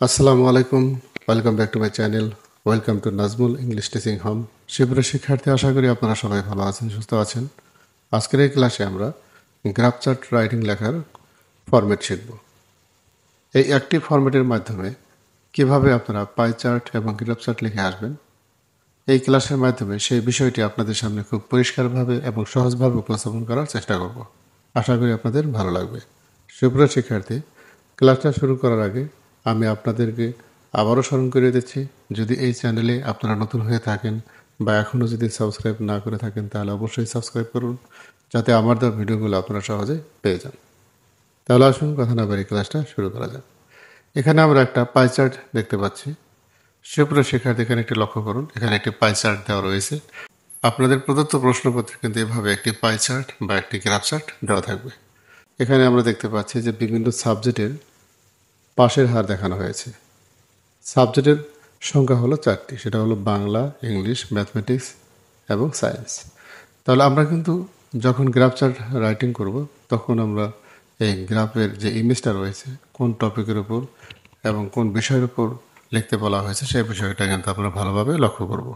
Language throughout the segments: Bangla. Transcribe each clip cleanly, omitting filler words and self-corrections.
আসসালামু আলাইকুম। Welcome back to my channel. Welcome to Nazmul English teaching home. সুপ্রিয় শিক্ষার্থী, আশা করি আপনারা সবাই ভালো আছেন, সুস্থ আছেন। আজকের এই ক্লাসে আমরা গ্রাফ চার্ট রাইটিং লেখার ফরম্যাট শিখব। এই অ্যাক্টিভ ফরম্যাটের মাধ্যমে কিভাবে আপনারা পাই চার্ট এবং গ্রাফ চার্ট লিখে আসবেন, এই ক্লাসের মাধ্যমে সেই বিষয়টি আপনাদের সামনে খুব পরিষ্কারভাবে এবং সহজভাবে উপস্থাপন করার চেষ্টা করব। আশা করি আপনাদের ভালো লাগবে। সুপ্রিয় শিক্ষার্থী, ক্লাসটা শুরু করার আগে আমি আপনাদেরকে আবারও স্মরণ করিয়ে দিচ্ছি, যদি এই চ্যানেলে আপনারা নতুন হয়ে থাকেন বা এখনও যদি সাবস্ক্রাইব না করে থাকেন তাহলে অবশ্যই সাবস্ক্রাইব করুন, যাতে আমার দেওয়া ভিডিওগুলো আপনারা সহজে পেয়ে যান। তাহলে আসুন কথা না বাড়িয়ে ক্লাসটা শুরু করা যাক। এখানে আমরা একটা পাই চার্ট দেখতে পাচ্ছি। সুপ্রিয় শিক্ষার্থী, এখানে একটি লক্ষ্য করুন, এখানে একটি পাই চার্ট দেওয়া রয়েছে। আপনাদের প্রদত্ত প্রশ্নপত্রে কিন্তু এভাবে একটি পাই চার্ট বা একটি গ্রাফ চার্ট দেওয়া থাকবে। এখানে আমরা দেখতে পাচ্ছি যে বিভিন্ন সাবজেক্টের পাশের হার দেখানো হয়েছে। সাবজেক্টের সংখ্যা হলো 4টি, সেটা হলো বাংলা, ইংলিশ, ম্যাথমেটিক্স এবং সায়েন্স। তাহলে আমরা কিন্তু যখন গ্রাফ চার্ট রাইটিং করব, তখন আমরা এই গ্রাফের যে ইমেজটা রয়েছে, কোন টপিকের উপর এবং কোন বিষয়ের উপর লিখতে বলা হয়েছে, সেই বিষয়টা কিন্তু আমরা ভালোভাবে লক্ষ্য করব।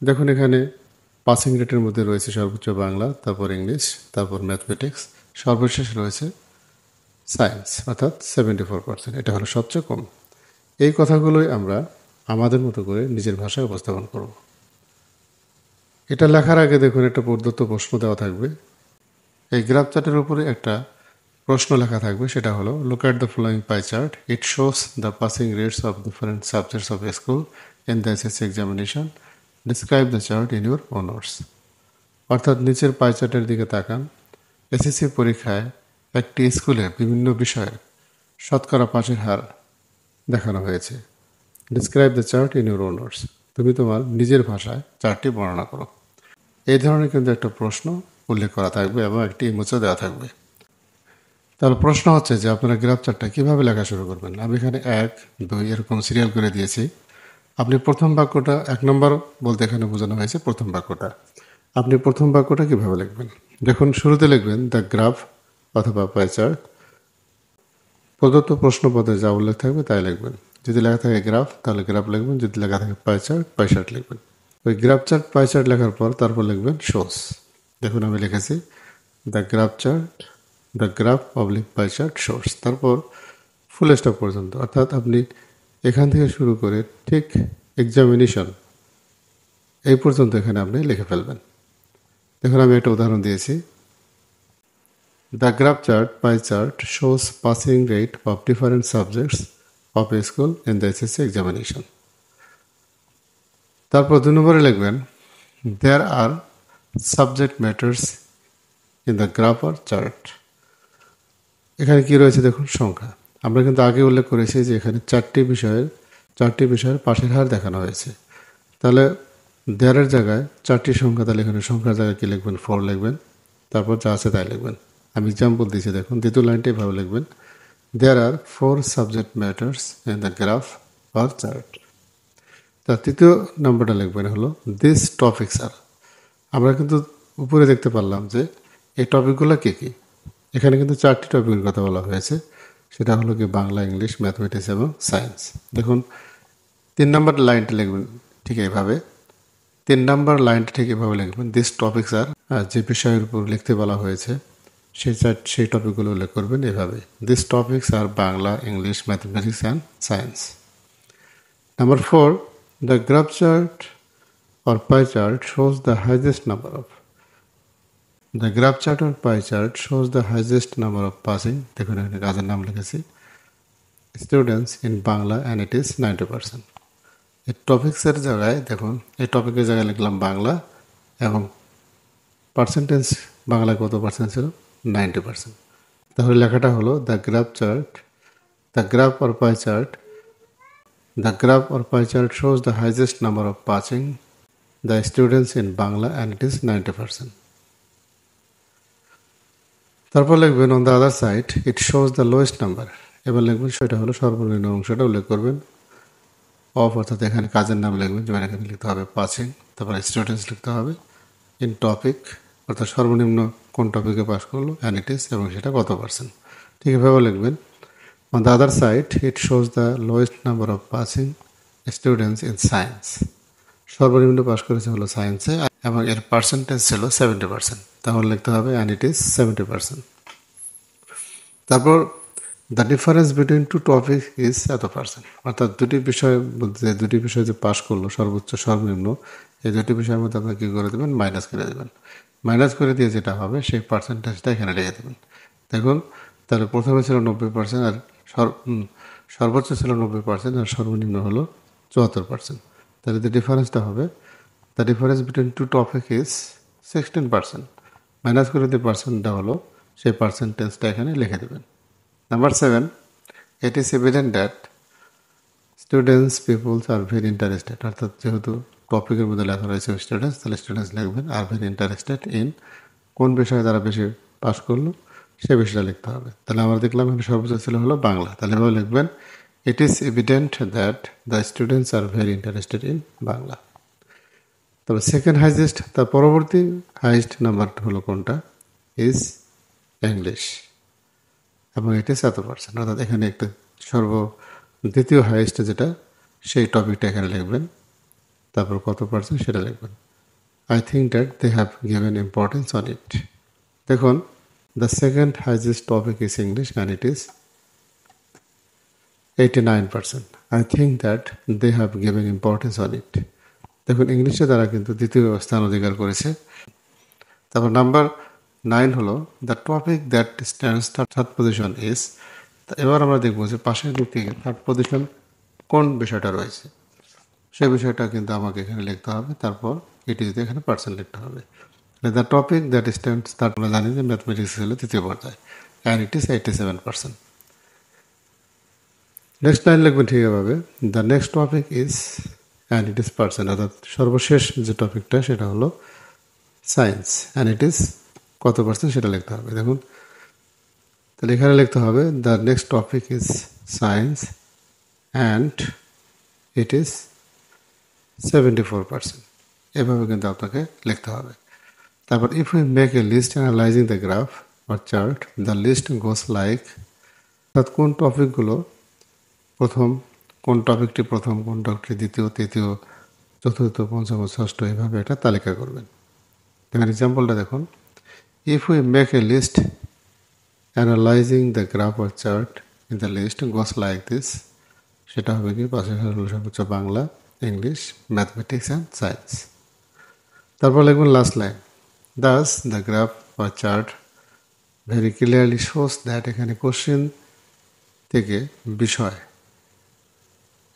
দেখুন, এখানে পাসিং রেটের মধ্যে রয়েছে সর্বোচ্চ বাংলা, তারপর ইংলিশ, তারপর ম্যাথমেটিক্স, সর্বশেষ রয়েছে সায়েন্স, অর্থাৎ 74%। এটা হলো সবচেয়ে কম। এই কথাগুলোই আমরা আমাদের মতো করে নিজের ভাষায় উপস্থাপন করব। এটা লেখার আগে দেখুন, একটা প্রদত্ত প্রশ্ন দেওয়া থাকবে। এই গ্রাফ চার্টের উপরে একটা প্রশ্ন লেখা থাকবে, সেটা হলো look at the following pie chart, it shows the passing rates of different subjects of school in the SSC examination, describe the chart in your own words. অর্থাৎ নিচের পাই চার্টের দিকে তাকান। এসএসসি পরীক্ষায় একটি স্কুলে বিভিন্ন বিষয়ের শতকরা পাসের হার দেখানো হয়েছে। Describe the chart in your own ওয়ার্ডস। তুমি তোমার নিজের ভাষায় চার্টটি বর্ণনা করো। এই ধরনের কিন্তু একটা প্রশ্ন উল্লেখ করা থাকবে এবং একটি ইমোজও দেওয়া থাকবে। তাহলে প্রশ্ন হচ্ছে যে আপনারা গ্রাফ চার্টটা কীভাবে লেখা শুরু করবেন। আমি এখানে 1, 2 এরকম সিরিয়াল করে দিয়েছি। আপনি প্রথম বাক্যটা 1 নম্বর বলতে এখানে বোঝানো হয়েছে প্রথম বাক্যটা। আপনি প্রথম বাক্যটা কীভাবে লিখবেন? দেখুন, শুরুতে লিখবেন দ্য গ্রাফ অথবা পাই চার্ট। প্রদত্ত প্রশ্নপদে যা উল্লেখ থাকবে তাই লিখবেন। যদি লেখা থাকে গ্রাফ, তাহলে গ্রাফ লিখবেন। যদি লেখা থাকে পাই চার্ট লিখবেন। ওই গ্রাফ চার্ট পাই চার্ট লেখার পর তারপর লিখবেন শোস। দেখুন, আমি লিখেছি the graph public pie chart shows, তারপর ফুল স্টপ পর্যন্ত। অর্থাৎ আপনি এখান থেকে শুরু করে ঠিক এক্সামিনেশন এই পর্যন্ত এখানে আপনি লিখে ফেলবেন। দেখুন, আমি একটা উদাহরণ দিয়েছি। The graph chart pie chart shows passing rate of different subjects of a school in the SSC examination. তারপর 2 নম্বরে লিখবেন there are subject matters in the graph or chart. এখানে কি রয়েছে দেখুন, সংখ্যা। আমরা কিন্তু আগে উল্লেখ করেছি যে এখানে চারটি বিষয়ের পাশের হার দেখানো হয়েছে। তাহলে দেয়ারের জায়গায় 4টি সংখ্যা, তাহলে এখানে সংখ্যার জায়গায় কি লিখবেন? 4 লিখবেন। তারপর যা আছে তাই লিখবেন। আমি এক্সাম্পল দিয়েছি, দেখুন দ্বিতীয় লাইনটা এভাবে লিখবেন there are 4 subject matters in the graph or chart. তার তৃতীয় নম্বরটা লিখবেন হলো দিস টপিকস আর। আমরা কিন্তু উপরে দেখতে পারলাম যে এই টপিকগুলো কী কী। এখানে কিন্তু 4টি টপিকের কথা বলা হয়েছে, সেটা হলো কি বাংলা, ইংলিশ, ম্যাথমেটিক্স এবং সায়েন্স। দেখুন 3 নম্বর লাইনটা লিখবেন ঠিক এইভাবে। 3 নম্বর লাইনটা ঠিক এভাবে লিখবেন দিস টপিকস আর। যে বিষয়ের উপর লিখতে বলা হয়েছে সেই টপিকগুলো উল্লেখ করবেন এভাবে, this topics are Bangla, English, mathematics and science. Number 4, the graph chart or pie chart shows the highest number of passing, দেখুন এখানে কাজের নাম লিখেছি, students in Bangla and it is 90%। এই টপিক্সের জায়গায় দেখুন, এই টপিকের জায়গায় লিখলাম বাংলা এবং পার্সেন্টেজ বাংলায় কত পার্সেন্ট ছিল? 90%। তাহলে লেখাটা হলো the graph or pie chart shows the highest number of passing the students in Bangla and it is 90%. তারপর লিখবেন on the other side it shows the lowest number. এবার লিখবেন সেটা হলো সর্বনিম্ন অংশটা উল্লেখ করবেন। অফ অর্থাৎ এখানে কাজের নাম লিখবেন, যেমন এখানে লিখতে হবে পাসিং, তারপর স্টুডেন্টস লিখতে হবে, ইন টপিক অর্থাৎ সর্বনিম্ন কোন টপিকে পাস করলো, অ্যান্ড ইট ইজ এবং সেটা কত পার্সেন্ট, ঠিক এভাবে লিখবেন। On the other side, it shows the lowest number of passing students in science. সর্বনিম্ন পাস করেছে হলো সায়েন্সে এবং এর পার্সেন্টেজ ছিল 70%। তাহলে লিখতে হবে অ্যান্ড ইট ইজ 70%। তারপর the difference between two topic is এত পার্সেন্ট, অর্থাৎ দুটি বিষয় যে পাস করলো সর্বোচ্চ সর্বনিম্ন, এই দুটি বিষয়ের মধ্যে আপনার কী করে দেবেন, মাইনাস করে দেবেন। মাইনাস করে দিয়ে যেটা হবে সেই পার্সেন্টেজটা এখানে লিখে দেবেন। দেখুন তাহলে প্রথমে ছিল 90% আর সর্বোচ্চ ছিল 90% আর সর্বনিম্ন হলো 74%। তাহলে যে ডিফারেন্সটা হবে, the difference between two topic is 16%। Minus করে দিয়ে পার্সেন্টটা হলো সেই পার্সেন্টেজটা এখানে লিখে দেবেন। Number 7, it is evident that students, peoples are very interested, অর্থাৎ যেহেতু টপিকের মধ্যে লেখা রয়েছে স্টুডেন্টস, তাহলে স্টুডেন্টস লিখবেন আর ভেরি ইন্টারেস্টেড ইন, কোন বিষয়ে তারা বেশি পাস করলো সে বিষয়টা লিখতে হবে। তাহলে আমরা দেখলাম এখানে সর্বোচ্চ ছিল হলো বাংলা, তাহলে এভাবে লিখবেন it is evident that the students are very interested in Bangla. তবে সেকেন্ড হাইয়েস্ট, তার পরবর্তী হাইয়েস্ট নাম্বার হলো কোনটা, ইজ ইংলিশ এবং এটি 7%, অর্থাৎ এখানে একটা দ্বিতীয় হাইয়েস্ট যেটা সেই টপিকটা এখানে লিখবেন, তারপর কত পার্সেন্ট সেটা লিখবেন। I think that they have given importance on it. দেখুন the second highest topic is English and it is 89%। I think that they have given importance on it. দেখুন ইংলিশে তারা কিন্তু দ্বিতীয় স্থান অধিকার করেছে। তারপর নাম্বার 9 হলো the topic that stands third position is. এবার আমরা দেখবো যে পাশের দিক থেকে থার্ড পজিশন কোন বিষয়টা রয়েছে সেই বিষয়টা কিন্তু আমাকে এখানে লিখতে হবে, তারপর ইট ইজ এখানে পার্সেন্ট লিখতে হবে। The topic that stands third, আমরা জানি যে ম্যাথমেটিক্স হলো তৃতীয় পর্যায়ে and it is 87%। Next line লিখবেন ঠিক এভাবে, the next topic is and it is percent, অর্থাৎ সর্বশেষ যে টপিকটা সেটা হলো সায়েন্স অ্যান্ড ইট ইজ কত পার্সেন্ট সেটা লিখতে হবে। দেখুন তাহলে এখানে লিখতে হবে the next topic is science and it is 74%। এভাবে কিন্তু আপনাকে লিখতে হবে। তারপর if you make a list analysing the graph or chart, the list goes like, অর্থাৎ কোন টপিকগুলো প্রথম, কোন টপিকটি প্রথম, কোন টপিকটি দ্বিতীয়, তৃতীয়, চতুর্থ, পঞ্চম, ষষ্ঠ, এভাবে একটা তালিকা করবেন। এখানে এক্সাম্পলটা দেখুন, if we make a list analyzing the graph or chart in the list goes like this, সেটা হবে কি পাশে হলো সর্বোচ্চ Bangla, English, mathematics and science. তারপর লিখবেন last line, Das the graph or chart very clearly shows that, এখানে কোশ্চেন থেকে বিষয়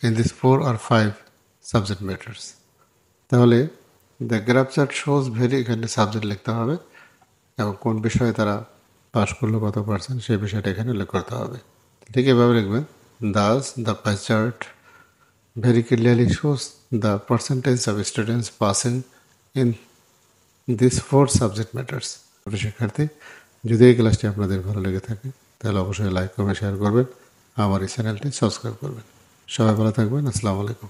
in this 4 or 5 subject matters, তাহলে the graph chart shows very, এখানে সাবজেক্ট লিখতে হবে এবং কোন বিষয়ে তারা পাস করলো কত পার্সেন্ট সেই বিষয়টা এখানে উল্লেখ করতে হবে। ঠিক এভাবে লিখবেন, Das the pie chart very clearly shows the percentage of students passing in this 4 subject matters. শিক্ষার্থী, যদি এই ক্লাসটি আপনাদের ভালো লেগে থাকে তাহলে অবশ্যই লাইক, কমেন্ট, শেয়ার করবেন, আমার এই চ্যানেলটি সাবস্ক্রাইব করবেন। সবাই ভালো থাকবেন। আসসালামু আলাইকুম।